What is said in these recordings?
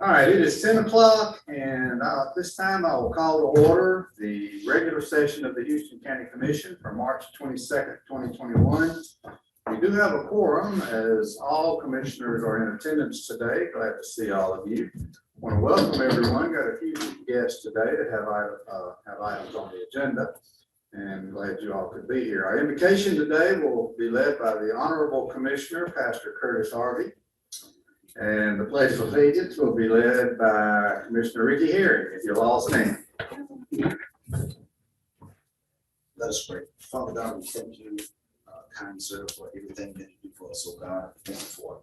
All right, it is 10 o'clock, and this time I will call to order the regular session of the Houston County Commission for March 22nd, 2021. We do have a quorum, as all commissioners are in attendance today. Glad to see all of you. Want to welcome everyone. Got a few guests today that have items on the agenda, and glad you all could be here. Our invocation today will be led by the Honorable Commissioner, Pastor Curtis Harvey. And the Pledge of Allegiance will be led by Commissioner Ricky Herring, if you'll all stand. Let us pray. Father God, we thank you, kind sir, for everything that you do for us. So God, thank you for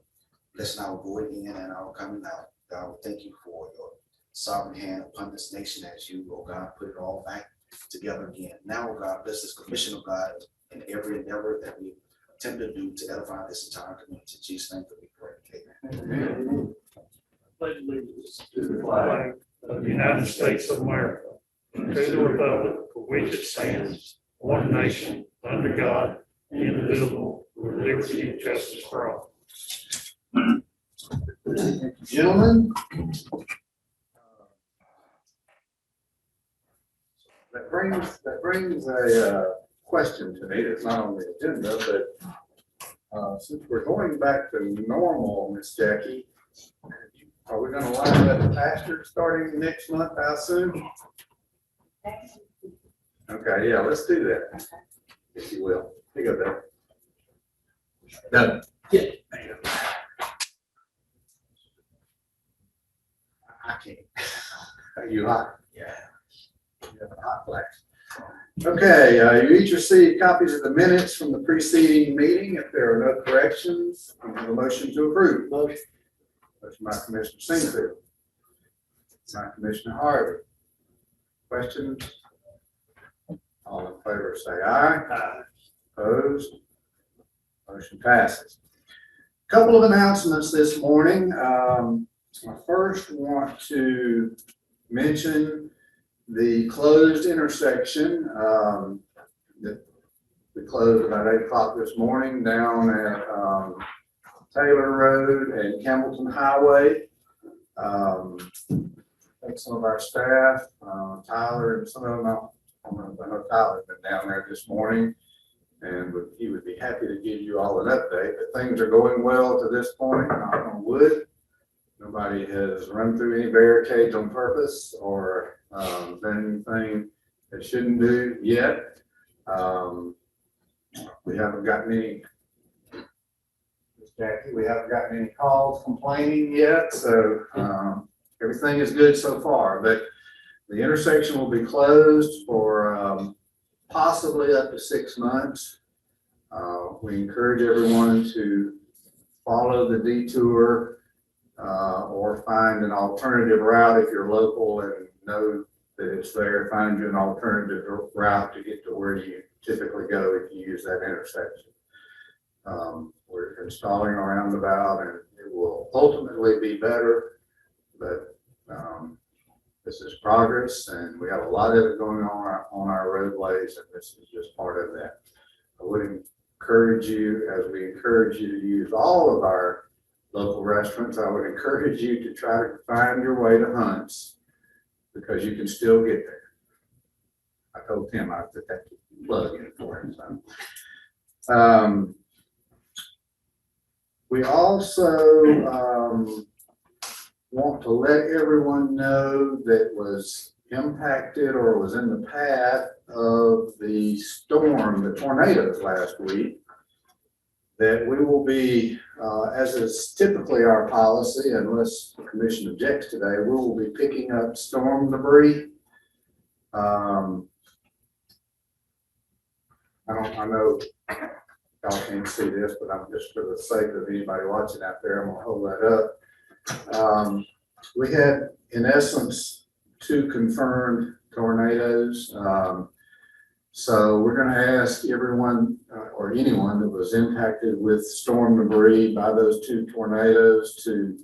blessing our going in and our coming out. God, we thank you for your sovereign hand upon this nation as you, oh God, put it all back together again. Now, oh God, bless this commission of God in every endeavor that we attempt to do to edify this entire community. In Jesus' name that we pray. Amen. Pledge allegiance to the flag of the United States of America, and to the republic for which it stands, one nation, under God, indivisible, with liberty and justice for all. Gentlemen, that brings a question to me that's not on the agenda, but since we're going back to normal, Miss Jackie, are we going to line up the pastor starting next month? How soon? Okay, yeah, let's do that, if you will. Here you go, Doug. Doug. Yeah. There you go. I can't. Are you hot? Yeah. You have a hot flash. Okay, you each received copies of the minutes from the preceding meeting. If there are no corrections, I have a motion to approve. Motion by Commissioner Singfield. By Commissioner Harvey. Questions? All in favor say aye. Aye. Opposed? Motion passes. Couple of announcements this morning. I first want to mention the closed intersection that we closed about 8 o'clock this morning down at Taylor Road and Campbellton Highway. I think some of our staff, Tyler and some of them, I know Tyler's been down there this morning, and he would be happy to give you all an update. But things are going well to this point, knock on wood. Nobody has run through any barricades on purpose or done anything they shouldn't do yet. We haven't gotten any, Ms. Jackie, we haven't gotten any calls complaining yet, so everything is good so far. But the intersection will be closed for possibly up to 6 months. We encourage everyone to follow the detour or find an alternative route if you're local and know that it's there. Find you an alternative route to get to where you typically go if you use that intersection. We're installing a roundabout, and it will ultimately be better, but this is progress, and we have a lot of it going on our roadways, and this is just part of that. I would encourage you, as we encourage you to use all of our local restaurants, I would encourage you to try to find your way to Hunt's, because you can still get there. I told Tim I put that plug in for him. So. We also want to let everyone know that was impacted or was in the path of the storm, the tornadoes last week, that we will be, as is typically our policy, unless the commission objects today, we will be picking up storm debris. I know y'all can't see this, but I'm just, for the sake of anybody watching out there, I'm gonna hold that up. We had, in essence, 2 confirmed tornadoes. So we're going to ask everyone or anyone that was impacted with storm debris by those 2 tornadoes to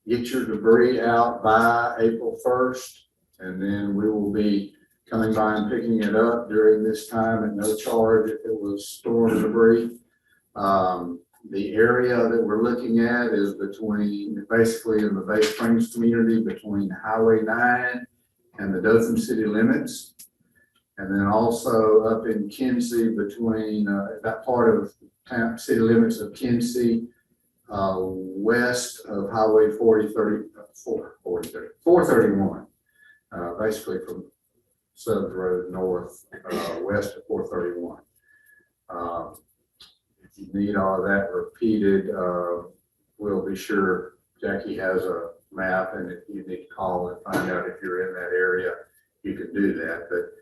get your debris out by April 1st. And then we will be coming by and picking it up during this time at no charge if it was storm debris. The area that we're looking at is basically in the Bay Springs community, between Highway 9 and the Dothan city limits. And then also up in Kinsey, between that part of town, city limits of Kinsey, west of Highway 431, basically from Southern Road north, west of 431. If you need all of that repeated, we'll be sure Jackie has a map, and if you need to call and find out if you're in that area, you can do that. But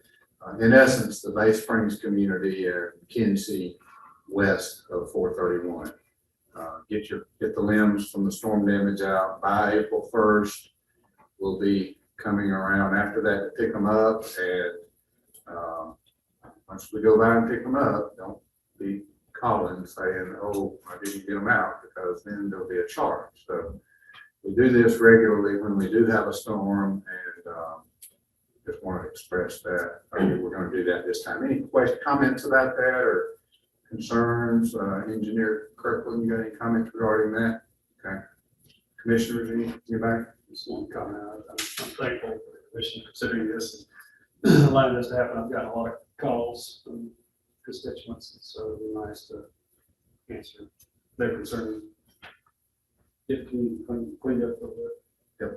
in essence, the Bay Springs community and Kinsey west of 431. Get the limbs from the storm damage out by April 1st. We'll be coming around after that to pick them up, and once we go by and pick them up, don't be calling saying, oh, I didn't get them out, because then there'll be a charge. So we do this regularly when we do have a storm, and just want to express that. We're going to do that this time. Any questions, comments about that, or concerns? Engineer Kirkland, you got any comments regarding that? Okay. Commissioners, anybody? Just one comment. I'm thankful for the commission considering this and allowing this to happen. I've gotten a lot of calls from constituents, and so it'd be nice to answer their concern. Get cleaned up a little bit. Yep.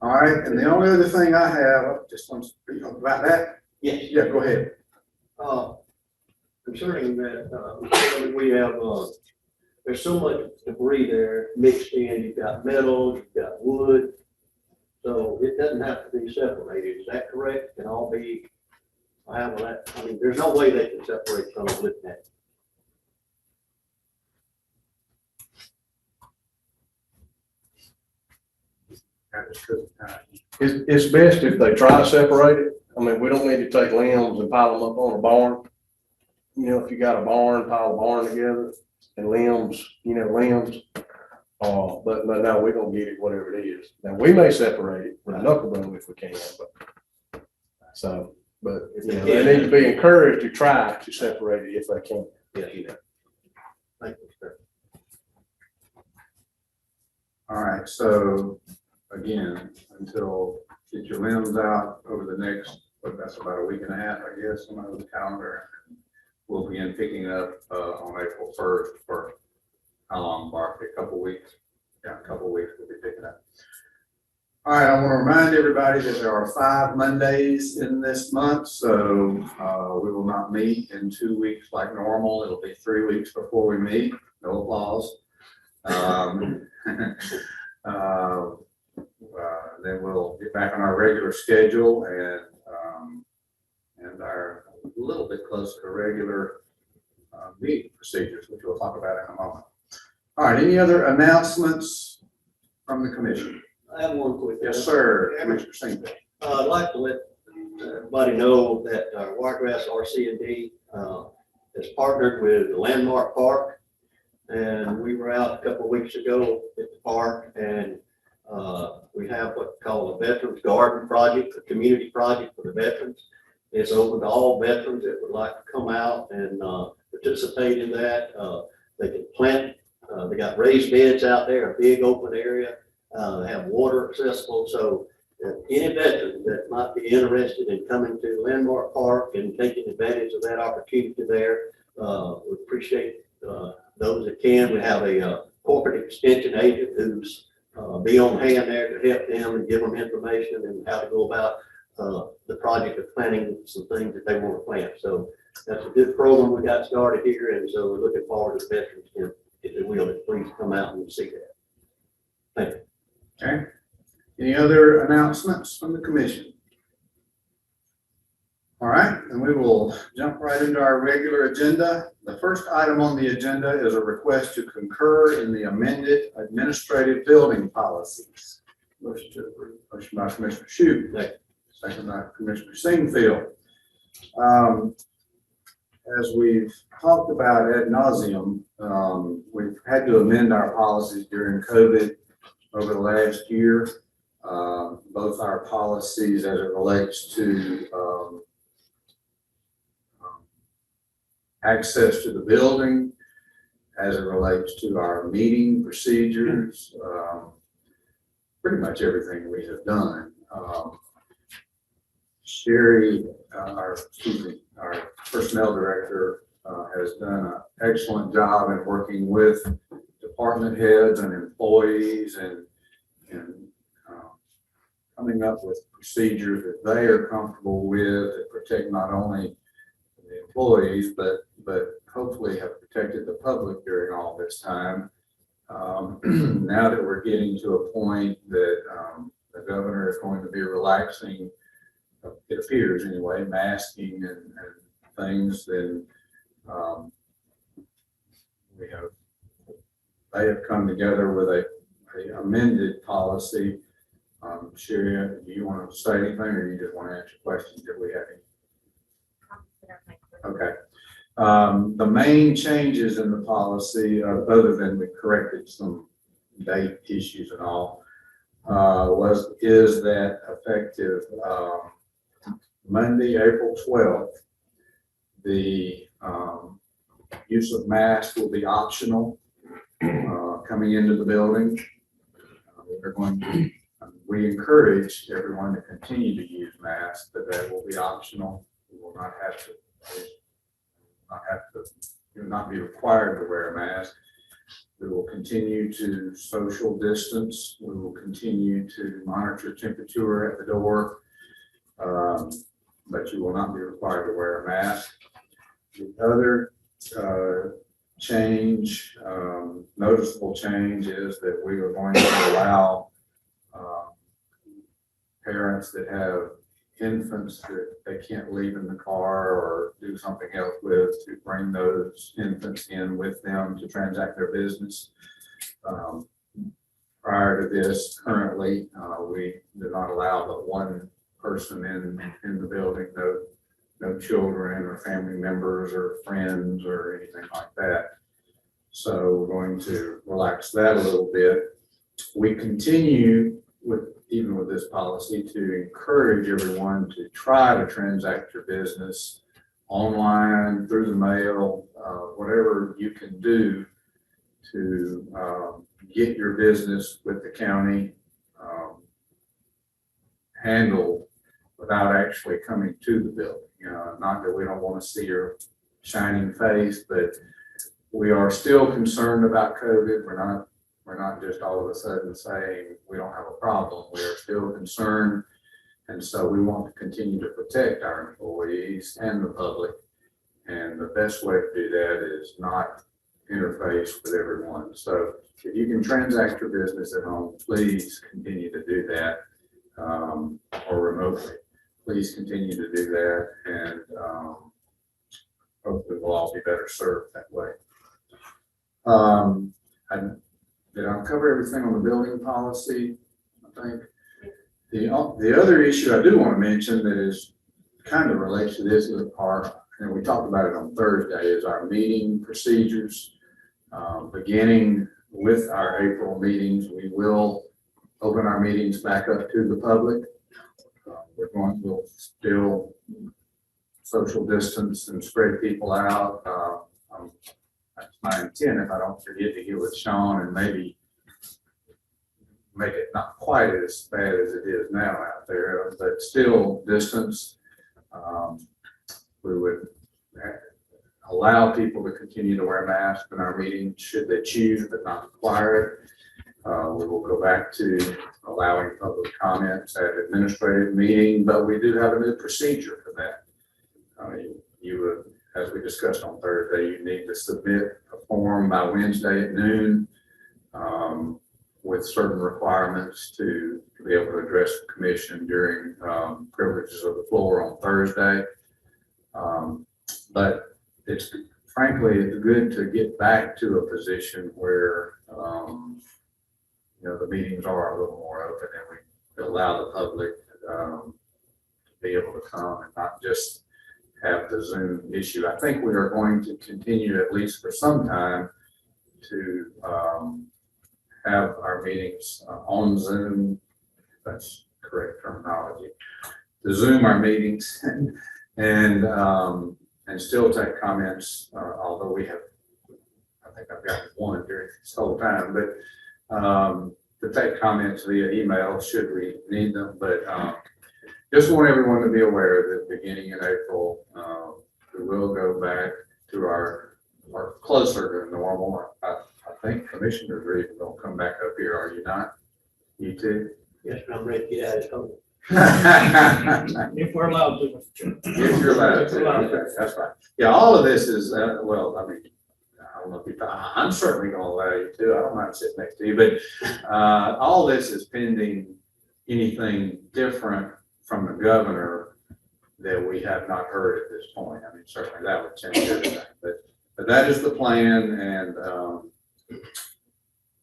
All right, and the only other thing I have, just want to speak about that. Yes, Yeah, go ahead. concerning that, we have, there's so much debris there mixed in. You've got metals, you've got wood. So it doesn't have to be separated. Is that correct? Can all be, I mean, there's no way they can separate some of it now. It's best if they try to separate it. I mean, we don't need to take limbs and pile them up on a barn. You know, if you got a barn, pile a barn together, and limbs, limbs. But no, we're gonna get it whatever it is. Now, we may separate it with a knuckle boom if we can, but they need to be encouraged to try to separate it if they can. Yeah. Thank you, sir. All right, so again, until get your limbs out over the next, that's about a week and a half, I guess, on the calendar. We'll begin picking up on April 1st for how long, Barkley? A couple weeks? Yeah, a couple weeks we'll be picking up. All right, I want to remind everybody that there are 5 Mondays in this month, so we will not meet in 2 weeks like normal. It'll be 3 weeks before we meet. No applause. Then we'll get back on our regular schedule and our a little bit closer to regular meeting procedures, which we'll talk about in a moment. All right, any other announcements from the commission? I have one quick. Yes, sir. Commissioner Singh. I'd like to let everybody know that Wiregrass RC&D has partnered with the Landmark Park. And we were out a couple of weeks ago at the park, and we have what's called a Veterans Garden Project, a community project for the veterans. It's open to all veterans that would like to come out and participate in that. They can plant, they got raised beds out there, a big open area. They have water accessible. So any veteran that might be interested in coming to Landmark Park and taking advantage of that opportunity there, we appreciate those that can. We have a corporate extension agent who's be on hand there to help them and give them information and how to go about the project of planting some things that they want to plant. So that's a good program we got started here, and so we're looking forward to the veterans if they will, please come out and see that. Thank you. Okay. Any other announcements from the commission? All right, and we will jump right into our regular agenda. The first item on the agenda is a request to concur in the amended administrative building policies. Motion to approve. Motion by Commissioner Shute. Second by Commissioner Singfield. As we've talked about ad nauseum, we've had to amend our policies during COVID over the last year. Both our policies as it relates to access to the building, as it relates to our meeting procedures, pretty much everything we have done. Sherry, our personnel director, has done an excellent job in working with department heads and employees and coming up with procedures that they are comfortable with that protect not only the employees, but hopefully have protected the public during all this time. Now that we're getting to a point that the governor is going to be relaxing, it appears anyway, masking and things, then they have come together with a amended policy. Sherry, do you want to say anything, or you just want to answer questions if we have any? Okay. The main changes in the policy, other than we corrected some date issues and all, is that effective Monday, April 12th, the use of masks will be optional coming into the building. We encourage everyone to continue to use masks, but that will be optional. We will not not be required to wear a mask. We will continue to social distance. We will continue to monitor temperature at the door, but you will not be required to wear a mask. The other noticeable change is that we are going to allow parents that have infants that they can't leave in the car or do something else with, to bring those infants in with them to transact their business. Prior to this, currently, we do not allow but one person in the building, no children or family members or friends or anything like that. So we're going to relax that a little bit. We continue even with this policy to encourage everyone to try to transact your business online, through the mail, whatever you can do to get your business with the county handled without actually coming to the building. Not that we don't want to see your shining face, but we are still concerned about COVID. We're not just all of a sudden saying we don't have a problem. We are still concerned. And so we want to continue to protect our employees and the public. And the best way to do that is not interface with everyone. So if you can transact your business at home, please continue to do that, or remotely. Please continue to do that, and hopefully we'll all be better served that way. Did I cover everything on the building policy? I think the other issue I do want to mention that is kind of relates to this is and we talked about it on Thursday, is our meeting procedures. Beginning with our April meetings, we will open our meetings back up to the public. We'll still social distance and spread people out. That's my intent, if I don't forget to get with Sean and maybe make it not quite as bad as it is now out there, but still distance. We would allow people to continue to wear masks in our meetings should they choose, but not require it. We will go back to allowing public comments at administrative meeting, but we do have a new procedure for that. You would, as we discussed on Thursday, you need to submit a form by Wednesday at noon with certain requirements to be able to address the commission during privileges of the floor on Thursday. But it's frankly, it's good to get back to a position where the meetings are a little more open and we allow the public to be able to come and not just have the Zoom issue. I think we are going to continue, at least for some time, to have our meetings on Zoom. If that's correct terminology. To Zoom our meetings and still take comments, although we have, I I think I've gotten one during this whole time, but, to take comments via email should we need them, but, just want everyone to be aware that beginning in April, we will go back to our closer to normal. I think commissioners are even gonna come back up here, are you not? You too? Yes, I'm ready to get out of home. If we're allowed to. If you're allowed to, okay, that's fine. Yeah, all of this is, well, I mean, I don't know if you, I'm certainly gonna allow you to, I don't mind sitting next to you, but, all this is pending anything different from the governor that we have not heard at this point. I mean, certainly that would change everything, but that is the plan, and,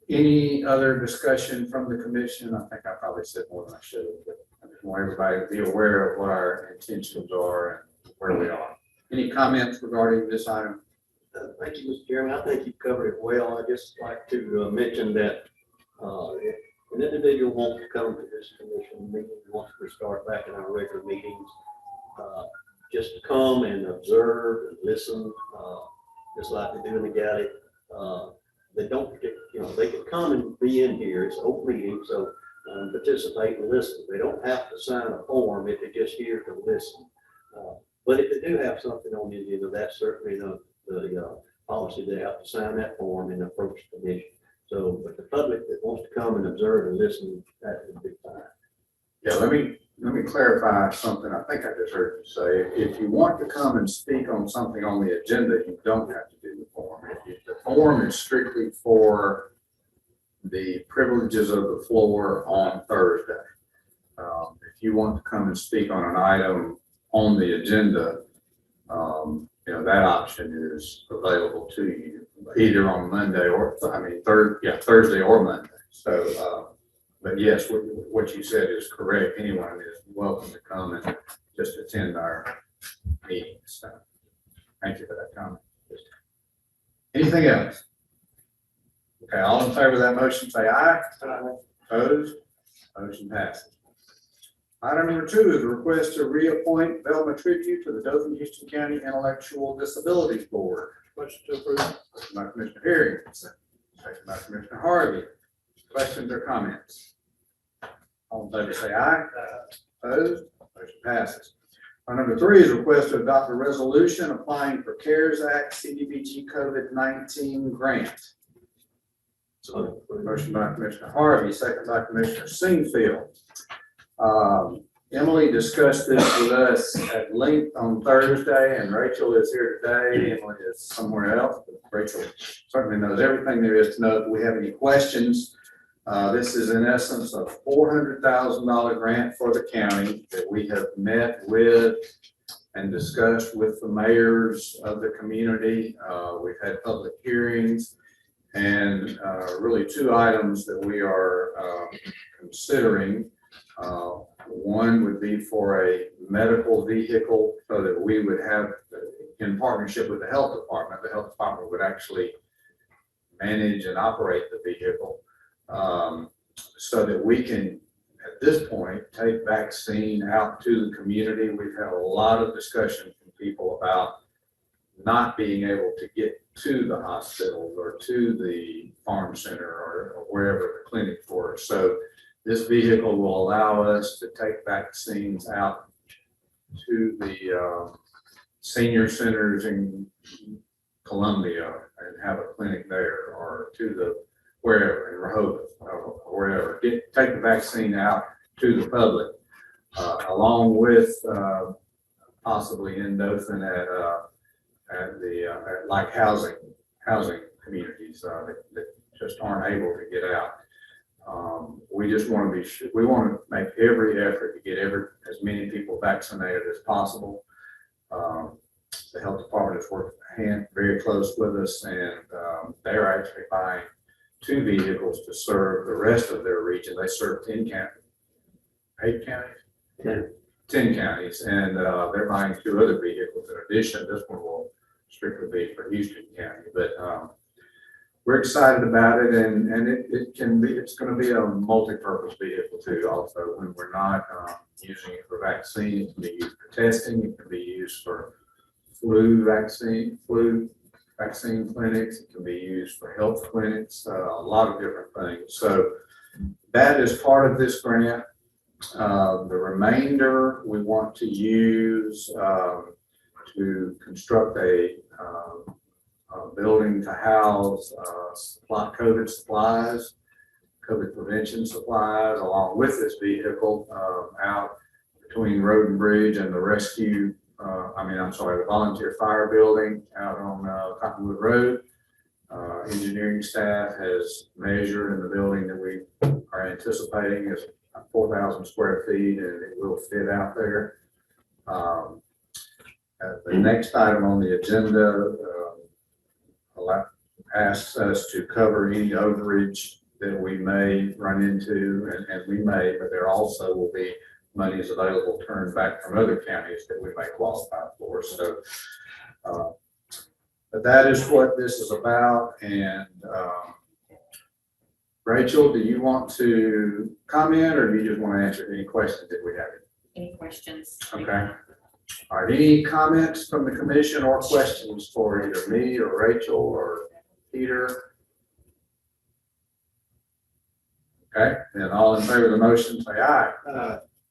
any other discussion from the commission? I think I probably said more than I should have, but I just want everybody to be aware of what our intentions are and where we are. Any comments regarding this item? Thank you, Mr. Chairman. I think you covered it well. I'd just like to mention that if an individual wants to come to this commission meeting, wants to start back in our regular meetings, just to come and observe and listen, just like they do in the galley. They don't, they can come and be in here. It's an open meeting, so participate and listen. They don't have to sign a form if they're just here to listen. But if they do have something on the agenda, that's certainly the policy. They have to sign that form and approach the commission. So, but the public that wants to come and observe and listen, that would be fine. Yeah, let me clarify something I think I just heard you say. If you want to come and speak on something on the agenda, you don't have to do the form. The form is strictly for the privileges of the floor on Thursday. If you want to come and speak on an item on the agenda, that option is available to you either on Monday or, Thursday or Monday. So, but yes, what you said is correct. Anyone is welcome to come and just attend our meetings. So, thank you for that comment. Anything else? Okay, all in favor of that motion, say aye. Opposed? Motion passes. Item number 2 is a request to reappoint Velma Tribute to the Dothan Houston County Intellectual Disabilities Board. Motion to approve. Motion by Commissioner Herring, second by Commissioner Harvey. Questions or comments? All in favor say aye. Opposed? Motion passes. Item number 3 is a request to adopt a resolution applying for CARES Act CDBG COVID-19 grant. So, motion by Commissioner Harvey, second by Commissioner Singfield. Emily discussed this with us at length on Thursday, and Rachel is here today. Emily is somewhere else, but Rachel certainly knows everything there is to know. If we have any questions, this is in essence a $400,000 grant for the county that we have met with and discussed with the mayors of the community. We've had public hearings, and really 2 items that we are considering. One would be for a medical vehicle so that we would have, in partnership with the health department would actually manage and operate the vehicle, so that we can, at this point, take vaccine out to the community. We've had a lot of discussion from people about not being able to get to the hospital or to the farm center or wherever the clinic for us. So this vehicle will allow us to take vaccines out to the senior centers in Columbia and have a clinic there, or to the wherever in Rehoboth or wherever. Take the vaccine out to the public, along with possibly in Dothan at like housing communities that just aren't able to get out. We just want to we want to make every effort to get as many people vaccinated as possible. The health department has worked very close with us, and they're actually buying 2 vehicles to serve the rest of their region. They serve 10 counties, 8 counties, 10 counties, and they're buying 2 other vehicles in addition. This one will strictly be for Houston County, but we're excited about it, and it's going to be a multi-purpose vehicle too. Also, when we're not using it for vaccine, it can be used for testing. It can be used for flu vaccine, flu vaccine clinics, it can be used for health clinics, a lot of different things. So that is part of this grant. The remainder, we want to use to construct a building to house COVID supplies, COVID prevention supplies, along with this vehicle out between Road and Bridge and the rescue, the volunteer fire building out on Cottonwood Road. Engineering staff has measured in the building that we are anticipating is 4,000 square feet, and it will fit out there. The next item on the agenda asks us to cover any overage that we may run into, and we may, but there also will be monies available turned back from other counties that we may qualify for. So, but that is what this is about. And Rachel, do you want to comment, or do you just want to answer any questions that we have? Any questions? Okay. All right, any comments from the commission or questions for either me or Rachel or Peter? Okay, then all in favor of the motion, say aye.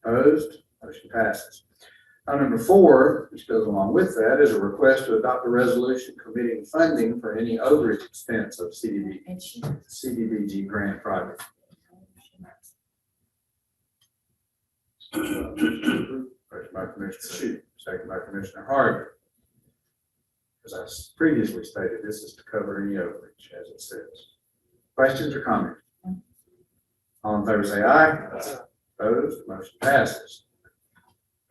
Opposed? Motion passes. Item number 4, which goes along with that, is a request to adopt a resolution committing funding for any overage expense of CDBG grant project. First by Commissioner Shute, second by Commissioner Harvey. As I previously stated, this is to cover any overage, as it says. Questions or comments? All in favor say aye. Opposed? Motion passes.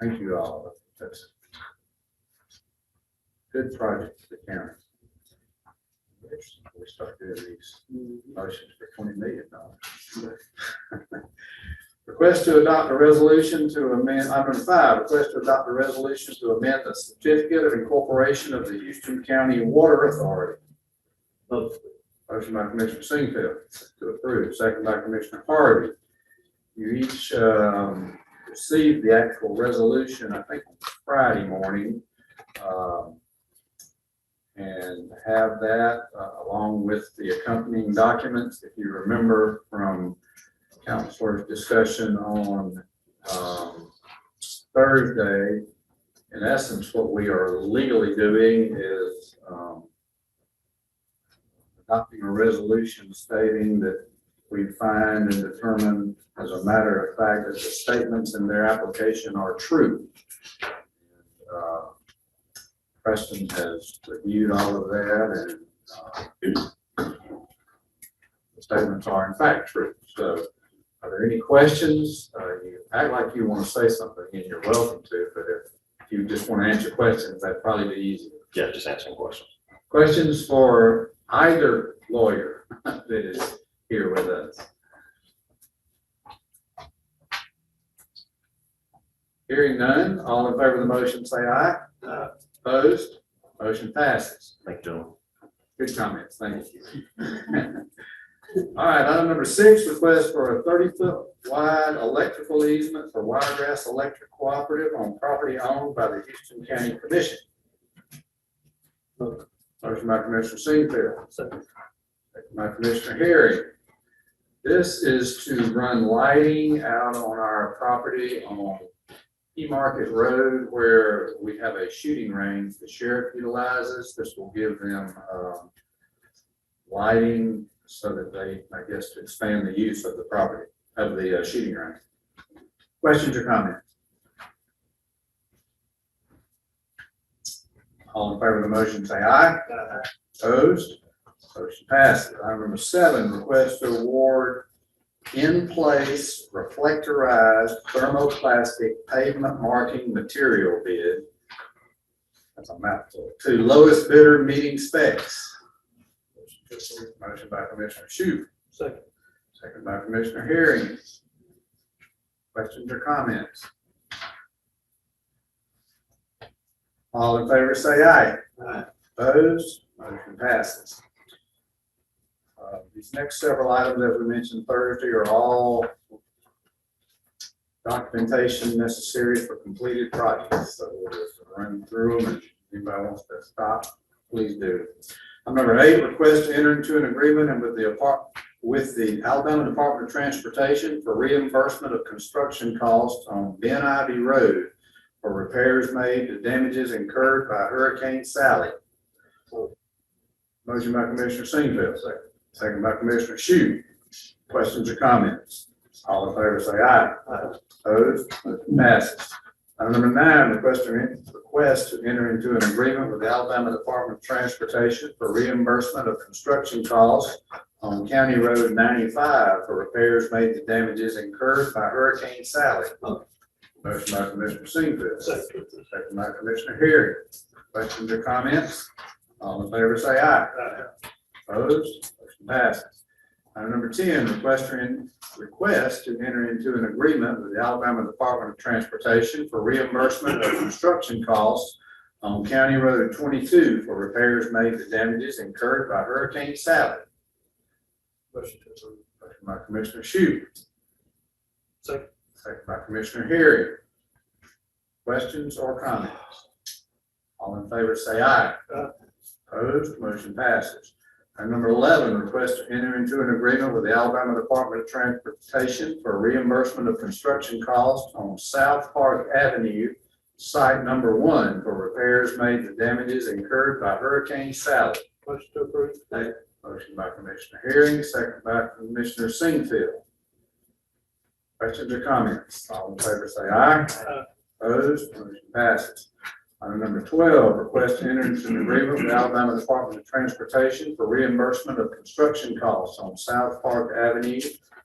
Thank you all. That's a good project for the county. We start doing these motions for $20 million. Request to adopt a resolution to amend, item 5, request to adopt a resolution to amend the certificate of incorporation of the Houston County Water Authority. Motion by Commissioner Singfield to approve, second by Commissioner Harvey. You each received the actual resolution, I think, Friday morning, and have that along with the accompanying documents. If you remember from Councilor's discussion on Thursday, in essence, what we are legally doing is adopting a resolution stating that we find and determine as a matter of fact that the statements in their application are true. Preston has reviewed all of that, and the statements are in fact true. So are there any questions? You act like you want to say something, and you're welcome to, but if you just want to answer questions, that'd probably be easier. Yeah, just answering questions. Questions for either lawyer that is here with us? Hearing none, all in favor of the motion say aye. Opposed? Motion passes. Thank you. Good comments, thank you. All right, item number 6, request for a 30-foot wide electrical easement for Wiregrass Electric Cooperative on property owned by the Houston County Commission. Motion by Commissioner Singfield. Second by Commissioner Herring. This is to run lighting out on our property on Market Road, where we have a shooting range the sheriff utilizes. This will give them lighting so that they, I guess, to expand the use of the property of the shooting range. Questions or comments? All in favor of the motion say aye. Opposed? Motion passes. Item number 7, request to award in-place reflectorized thermoplastic pavement marking material bid. That's a mouthful. To lowest bidder meeting specs. Motion by Commissioner Shute. Second by Commissioner Herring. Questions or comments? All in favor say aye. Opposed? Motion passes. These next several items that we mentioned Thursday are all documentation necessary for completed projects. So we'll just run through them, and if anybody wants to stop, please do. Number 8, request to enter into an agreement and with the Alabama Department of Transportation for reimbursement of construction costs on Ben Ivy Road for repairs made to damages incurred by Hurricane Sally. Motion by Commissioner Singleton, second by Commissioner Shute. Questions or comments? All in favor say aye. Opposed? Motion passes. Item number 9, request to enter into an agreement with the Alabama Department of Transportation for reimbursement of construction costs on County Road 95 for repairs made to damages incurred by Hurricane Sally. Motion by Commissioner Singleton, second by Commissioner Herring. Questions or comments? All in favor say aye. Opposed? Motion passes. Item number 10, request to enter into an agreement with the Alabama Department of Transportation for reimbursement of construction costs on County Road 22 for repairs made to damages incurred by Hurricane Sally. Motion to approve. Motion by Commissioner Shute. Second. Second by Commissioner Herring. Questions or comments? All in favor say aye. Opposed? Motion passes. Item number 11, request to enter into an agreement with the Alabama Department of Transportation for reimbursement of construction costs on South Park Avenue, site number 1 for repairs made to damages incurred by Hurricane Sally. Motion to approve. Motion by Commissioner Herring, second by Commissioner Singfield. Questions or comments? All in favor say aye. Opposed? Motion passes. Item number 12, request to enter into an agreement with the Alabama Department of Transportation for reimbursement of construction costs on South Park Avenue,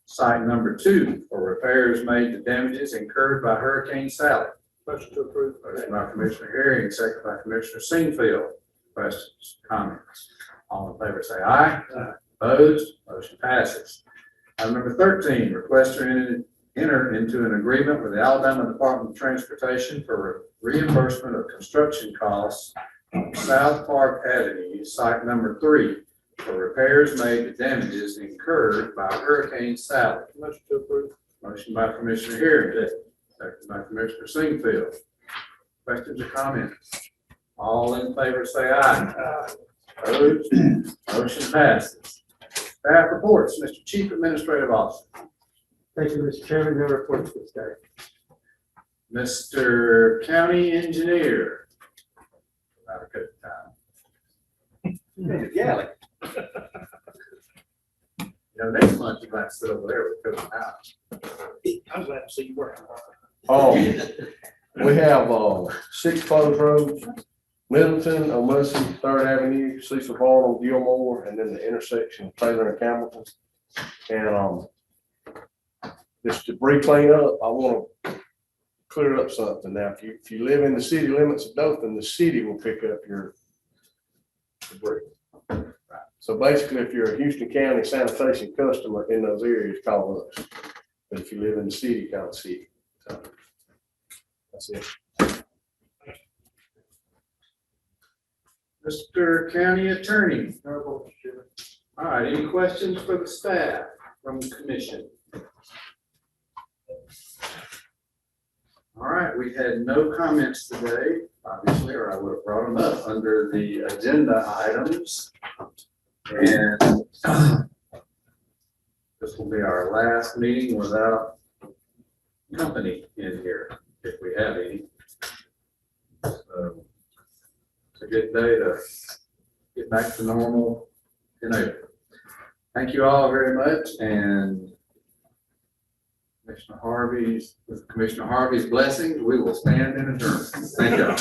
site number 2 for repairs made to damages incurred by Hurricane Sally. Motion to approve. Motion by Commissioner Herring, second by Commissioner Singfield. Questions, comments? All in favor say aye. Opposed? Motion passes. Item number 13, request to enter into an agreement with the Alabama Department of Transportation for reimbursement of construction costs on South Park Avenue, site number 3 for repairs made to damages incurred by Hurricane Sally. Motion to approve. Motion by Commissioner Herring, second by Commissioner Singfield. Questions or comments? All in favor say aye. Opposed? Motion passes. Staff reports, Mr. Chief Administrative Officer. Thank you, Mr. Chairman. No reports this day. Mr. County Engineer. About a good time. Yeah. You know, next month you might sit over there with Coach Howe. I'm glad to see you working. We have 6 closed roads: Middleton, Omussie, 3rd Avenue, Cecil Bartle, Gilmore, and then the intersection of Taylor and Campbell. And this debris cleanup, I want to clear up something. Now, if you live in the city limits of Dothan, the city will pick up your debris. So basically, if you're a Houston County sanitation customer in those areas, call us. But if you live in the city, call the city. So that's it. Mr. County Attorney. All right, any questions for the staff from the commission? All right, we had no comments today, obviously, or I would have brought them up under the agenda items. And this will be our last meeting without company in here, if we have any. So it's a good day to get back to normal in April. Thank you all very much, and with Commissioner Harvey's blessings, we will stand in adjournment. Thank you all.